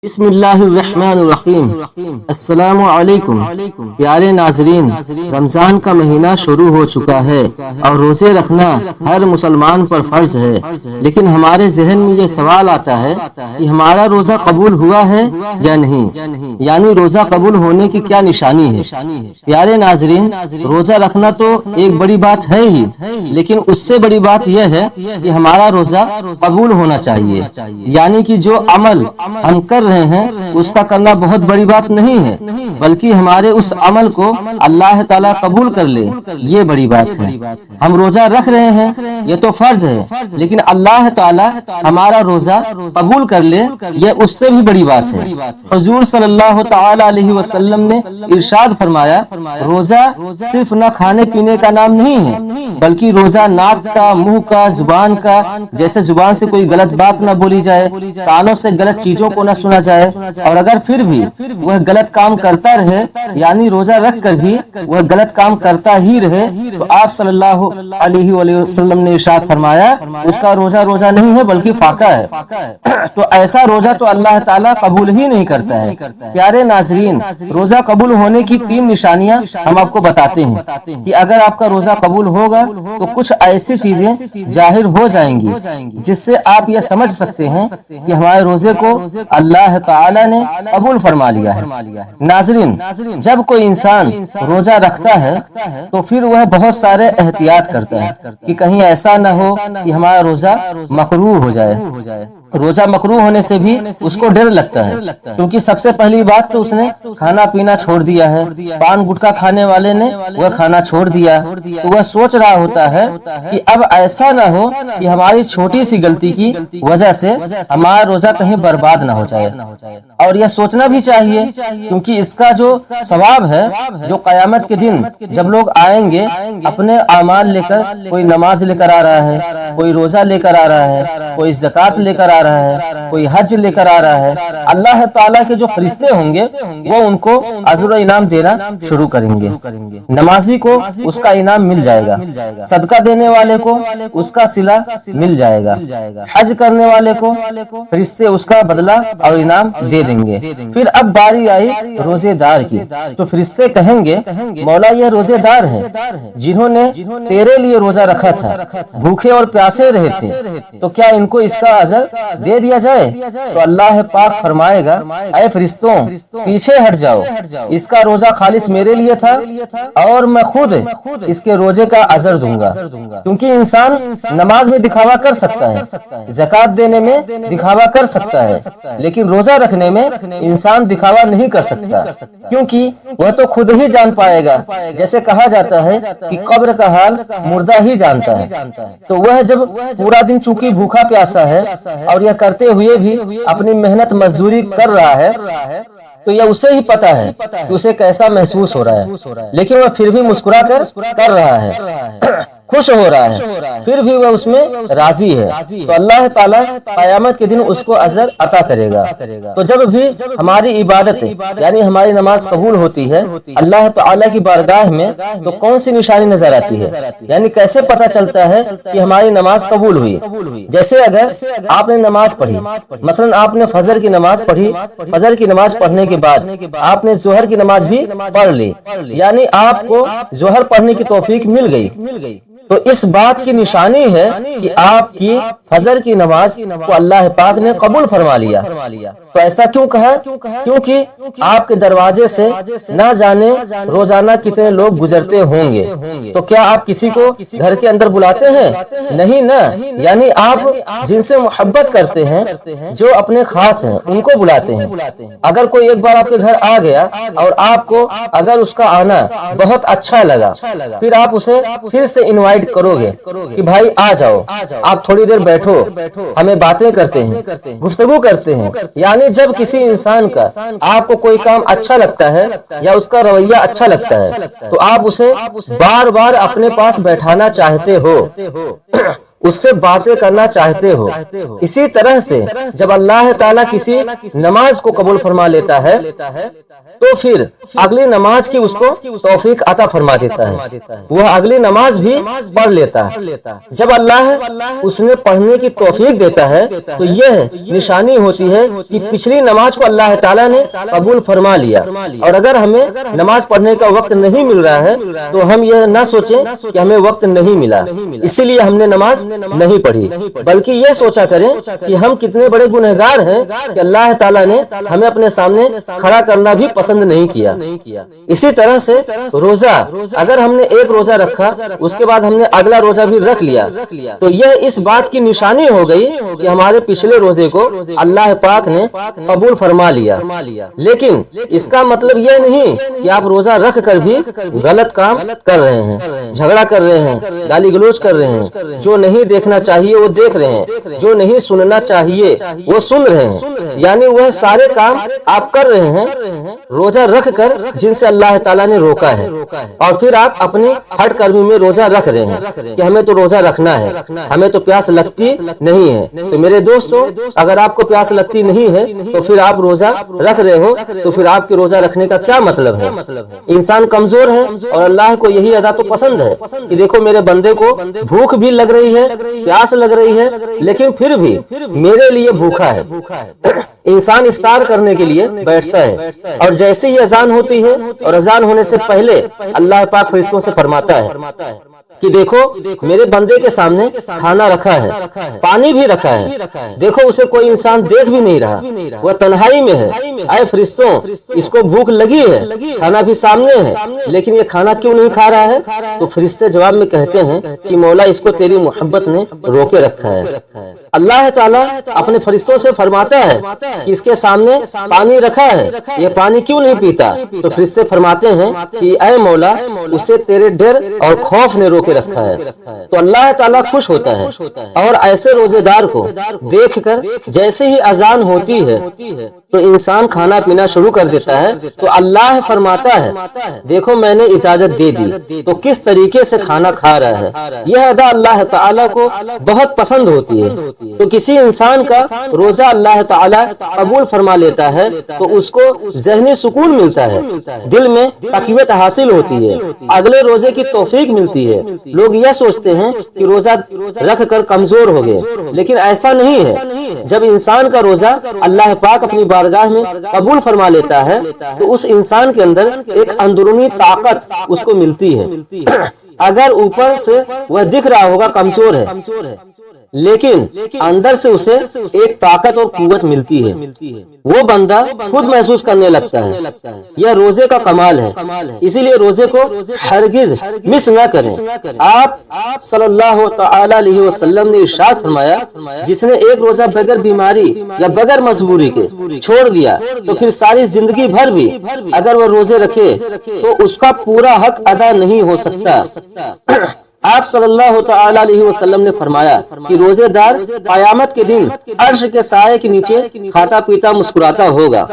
بسم اللہ الرحمن الرحیم۔ السلام علیکم پیارے ناظرین، رمضان کا مہینہ شروع ہو چکا ہے اور روزے رکھنا ہر مسلمان پر فرض ہے، لیکن ہمارے ذہن میں یہ سوال آتا ہے کہ ہمارا روزہ قبول ہوا ہے یا نہیں، یعنی روزہ قبول ہونے کی کیا نشانی ہے۔ پیارے ناظرین، روزہ رکھنا تو ایک بڑی بات ہے ہی، لیکن اس سے بڑی بات یہ ہے کہ ہمارا روزہ قبول ہونا چاہیے، یعنی کہ جو عمل ہم کر رہے ہیں اس کا کرنا بہت بڑی بات نہیں ہے، بلکہ ہمارے اس عمل کو اللہ تعالیٰ قبول کر لے، یہ بڑی بات ہے۔ ہم روزہ رکھ رہے ہیں، یہ تو فرض ہے، لیکن اللہ تعالیٰ ہمارا روزہ قبول کر لے، یہ اس سے بھی بڑی بات ہے۔ حضور صلی اللہ تعالی علیہ وسلم نے ارشاد فرمایا، روزہ صرف نہ کھانے پینے کا نام نہیں ہے، بلکہ روزہ ناک کا، منہ کا، زبان کا، جیسے زبان سے کوئی غلط بات نہ بولی جائے، کانوں سے غلط چیزوں کو نہ سنا جائے، اور اگر پھر بھی وہ غلط کام کرتا رہے، یعنی روزہ رکھ کر بھی وہ غلط کام کرتا ہی رہے، تو آپ صلی اللہ علیہ وسلم نے ارشاد فرمایا اس کا روزہ نہیں ہے بلکہ فاقہ ہے۔ تو ایسا روزہ تو اللہ تعالیٰ قبول ہی نہیں کرتا ہے۔ پیارے ناظرین، روزہ قبول ہونے کی 3 نشانیاں ہم آپ کو بتاتے ہیں کہ اگر آپ کا روزہ قبول ہوگا تو کچھ ایسی چیزیں ظاہر ہو جائیں گی جس سے آپ یہ سمجھ سکتے ہیں کہ ہمارے روزے کو اللہ تعالی نے قبول فرما لیا ہے۔ ناظرین، جب کوئی انسان روزہ رکھتا ہے تو پھر وہ بہت سارے احتیاط کرتا ہے کہ کہیں ایسا نہ ہو کہ ہمارا روزہ مکروہ ہو جائے۔ روزہ مکروہ ہونے سے بھی اس کو ڈر لگتا ہے، کیونکہ سب سے پہلی بات تو اس نے کھانا پینا چھوڑ دیا ہے، پان گٹکا کھانے والے نے وہ کھانا چھوڑ دیا، تو وہ سوچ رہا ہوتا ہے کہ اب ایسا نہ ہو کہ ہماری چھوٹی سی غلطی کی وجہ سے ہمارا روزہ کہیں برباد نہ ہو جائے۔ اور یہ سوچنا بھی چاہیے، کیونکہ اس کا جو ثواب ہے، جو قیامت کے دن جب لوگ آئیں گے اپنے اعمال لے کر، کوئی نماز لے کر آ رہا ہے، کوئی روزہ لے کر آ رہا ہے، کوئی زکوٰۃ لے کر آ رہا ہے، کوئی حج لے کر آ رہا ہے، اللہ تعالیٰ کے جو فرشتے ہوں گے وہ ان کو اجر و انعام دینا شروع کریں گے۔ نمازی کو اس کا انعام مل جائے گا، صدقہ دینے والے کو اس کا صلہ مل جائے گا، حج کرنے والے کو فرشتے اس کا بدلہ اور انعام دے دیں گے۔ پھر اب باری آئی روزے دار کی، تو فرشتے کہیں گے، مولا یہ روزے دار ہیں جنہوں نے تیرے لیے روزہ رکھا تھا، بھوکے اور پیاسے رہے تھے، تو کیا ان کو اس کا اجر دے دیا جائے؟ تو اللہ پاک فرمائے گا، اے فرشتوں پیچھے ہٹ جاؤ، اس کا روزہ خالص میرے لیے تھا اور میں خود اس کے روزے کا اجر دوں گا۔ کیونکہ انسان نماز میں دکھاوا کر سکتا ہے، زکوٰۃ دینے میں دکھاوا کر سکتا ہے، لیکن روزہ رکھنے میں انسان دکھاوا نہیں کر سکتا، کیونکہ وہ تو خود ہی جان پائے گا۔ جیسے کہا جاتا ہے کہ قبر کا حال مردہ ہی جانتا ہے، تو وہ جب پورا دن چونکہ بھوکا پیاسا ہے اور یہ کرتے ہوئے بھی اپنی محنت مزدوری کر رہا ہے، تو یہ اسے ہی پتا ہے کہ اسے کیسا محسوس ہو رہا ہے، لیکن وہ پھر بھی مسکرا کر رہا ہے، خوش ہو رہا ہے، پھر بھی وہ اس میں راضی ہے، تو اللہ تعالیٰ قیامت کے دن اس کو اجر عطا کرے گا۔ تو جب بھی ہماری عبادت یعنی ہماری نماز قبول ہوتی ہے اللہ تعالیٰ کی بارگاہ میں، تو کون سی نشانی نظر آتی ہے، یعنی کیسے پتہ چلتا ہے کہ ہماری نماز قبول ہوئی؟ جیسے اگر آپ نے نماز پڑھی، مثلا آپ نے فجر کی نماز پڑھی، فجر کی نماز پڑھنے کے بعد آپ نے ظہر کی نماز بھی پڑھ لی، یعنی آپ کو ظہر پڑھنے کی توفیق مل گئی، تو اس بات کی نشانی ہے کہ آپ کی فجر کی نماز کو اللہ پاک نے قبول فرما لیا۔ تو ایسا کیوں کہا؟ کیونکہ آپ کے دروازے سے نہ جانے روزانہ کتنے لوگ گزرتے ہوں گے، تو کیا آپ کسی کو گھر کے اندر بلاتے ہیں؟ نہیں نا، یعنی آپ جن سے محبت کرتے ہیں، جو اپنے خاص ہیں، ان کو بلاتے ہیں۔ اگر کوئی ایک بار آپ کے گھر آ گیا اور آپ کو اگر اس کا آنا بہت اچھا لگا، پھر آپ اسے پھر سے انوائٹ کرو گے کہ بھائی آ جاؤ، آپ تھوڑی دیر بیٹھو، ہمیں باتیں کرتے ہیں، گفتگو کرتے ہیں، یعنی جب کسی انسان کا آپ کو کوئی کام اچھا لگتا ہے یا اس کا رویہ اچھا لگتا ہے تو آپ اسے بار بار اپنے پاس بیٹھانا چاہتے ہو۔ اس سے باتیں کرنا چاہتے ہو۔ اسی طرح سے جب اللہ تعالیٰ کسی نماز کو قبول فرما لیتا ہے تو پھر اگلی نماز کی اس کو توفیق عطا فرما دیتا ہے، وہ اگلی نماز بھی پڑھ لیتا ہے۔ جب اللہ اس نے پڑھنے کی توفیق دیتا ہے تو یہ نشانی ہوتی ہے کہ پچھلی نماز کو اللہ تعالیٰ نے قبول فرما لیا۔ اور اگر ہمیں نماز پڑھنے کا وقت نہیں مل رہا ہے تو ہم یہ نہ سوچیں کہ ہمیں وقت نہیں ملا اسی لیے ہم نے نماز نہیں پڑھی، بلکہ یہ سوچا کریں کہ ہم کتنے بڑے گنہگار ہیں کہ اللہ تعالیٰ نے ہمیں اپنے سامنے کھڑا کرنا بھی پسند نہیں کیا۔ اسی طرح سے روزہ، اگر ہم نے ایک روزہ رکھا اس کے بعد ہم نے اگلا روزہ بھی رکھ لیا تو یہ اس بات کی نشانی ہو گئی کہ ہمارے پچھلے روزے کو اللہ پاک نے قبول فرما لیا۔ لیکن اس کا مطلب یہ نہیں کہ آپ روزہ رکھ کر بھی غلط کام کر رہے ہیں، جھگڑا کر رہے ہیں، گالی گلوچ کر رہے ہیں، جو نہیں دیکھنا چاہیے وہ دیکھ رہے ہیں، جو نہیں سننا چاہیے وہ سن رہے ہیں، یعنی وہ سارے کام آپ کر رہے ہیں روزہ رکھ کر جن سے اللہ تعالیٰ نے روکا ہے، اور پھر آپ اپنی ہٹ کرمی میں روزہ رکھ رہے ہیں کہ ہمیں تو روزہ رکھنا ہے، ہمیں تو پیاس لگتی نہیں ہے۔ تو میرے دوستو، اگر آپ کو پیاس لگتی نہیں ہے تو پھر آپ روزہ رکھ رہے ہو تو پھر آپ کے روزہ رکھنے کا کیا مطلب ہے؟ انسان کمزور ہے اور اللہ کو یہی ادا تو پسند ہے کہ دیکھو میرے بندے کو بھوک بھی لگ رہی ہے، پیاس لگ رہی ہے، لیکن پھر بھی میرے لیے بھوکا ہے۔ انسان افطار کرنے کے لیے بیٹھتا ہے اور جیسے ہی اذان ہوتی ہے اور اذان ہونے سے پہلے اللہ پاک فرشتوں سے فرماتا ہے کہ دیکھو میرے بندے کے سامنے کھانا رکھا ہے، پانی بھی رکھا ہے، دیکھو اسے کوئی انسان دیکھ بھی نہیں رہا، وہ تنہائی میں ہے، اے فرشتوں اس کو بھوک لگی ہے، کھانا بھی سامنے ہے لیکن یہ کھانا کیوں نہیں کھا رہا ہے؟ تو فرشتے جواب میں کہتے ہیں کہ مولا اس کو تیری محبت نے روکے رکھا ہے۔ اللہ تعالیٰ اپنے فرشتوں سے فرماتا ہے کہ اس کے سامنے پانی رکھا ہے، یہ پانی کیوں نہیں پیتا؟ تو فرشتے فرماتے ہیں کہ اے مولا اسے تیرے ڈر اور خوف نے روکے رکھا ہے۔ تو اللہ تعالیٰ خوش ہوتا ہے اور ایسے روزے دار کو دیکھ کر جیسے ہی اذان ہوتی ہے تو انسان کھانا پینا شروع کر دیتا ہے تو اللہ فرماتا ہے دیکھو میں نے اجازت دے دی تو کس طریقے سے کھانا کھا رہا ہے۔ یہ ادا اللہ تعالیٰ کو بہت پسند ہوتی ہے۔ تو کسی انسان کا روزہ اللہ تعالیٰ قبول فرما لیتا ہے تو اس کو ذہنی سکون ملتا ہے، دل میں تقویت حاصل ہوتی ہے، اگلے روزے کی توفیق ملتی ہے۔ لوگ یہ سوچتے ہیں کہ روزہ رکھ کر کمزور ہو گئے، لیکن ایسا نہیں ہے۔ جب انسان کا روزہ اللہ پاک اپنی بارگاہ میں قبول فرما لیتا ہے تو اس انسان کے اندر ایک اندرونی طاقت اس کو ملتی ہے۔ اگر اوپر سے وہ دکھ رہا ہوگا کمزور ہے لیکن اندر سے اسے ایک طاقت اور قوت ملتی ہے، وہ بندہ خود محسوس کرنے لگتا ہے۔ یہ روزے کا کمال ہے، اسی لیے روزے کو ہرگز مس نہ کریں۔ آپ صلی اللہ تعالی علیہ وسلم نے ارشاد فرمایا جس نے ایک روزہ بغیر بیماری یا بغیر مجبوری کے چھوڑ دیا تو پھر ساری زندگی بھر بھی اگر وہ روزے رکھے تو اس کا پورا حق ادا نہیں ہو سکتا۔ آپ صلی اللہ تعالی علیہ وسلم نے فرمایا کہ روزے دار قیامت کے دن عرش کے سائے کے نیچے کھاتا پیتا مسکراتا ہوگا،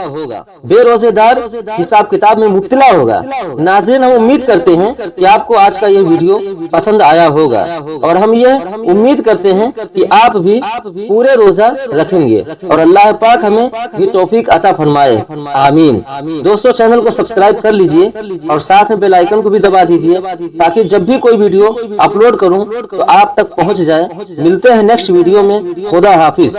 بے روزے دار حساب کتاب میں مبتلا ہوگا۔ ناظرین، ہم امید کرتے ہیں کہ آپ کو آج کا یہ ویڈیو پسند آیا ہوگا اور ہم یہ امید کرتے ہیں کہ آپ بھی پورے روزہ رکھیں گے اور اللہ پاک ہمیں بھی توفیق عطا فرمائے، آمین۔ دوستو، چینل کو سبسکرائب کر لیجئے اور ساتھ میں بیل آئیکن کو بھی دبا دیجئے تاکہ جب بھی کوئی ویڈیو اپلوڈ کروں تو آپ تک پہنچ جائے۔ ملتے ہیں نیکسٹ ویڈیو میں۔ خدا حافظ۔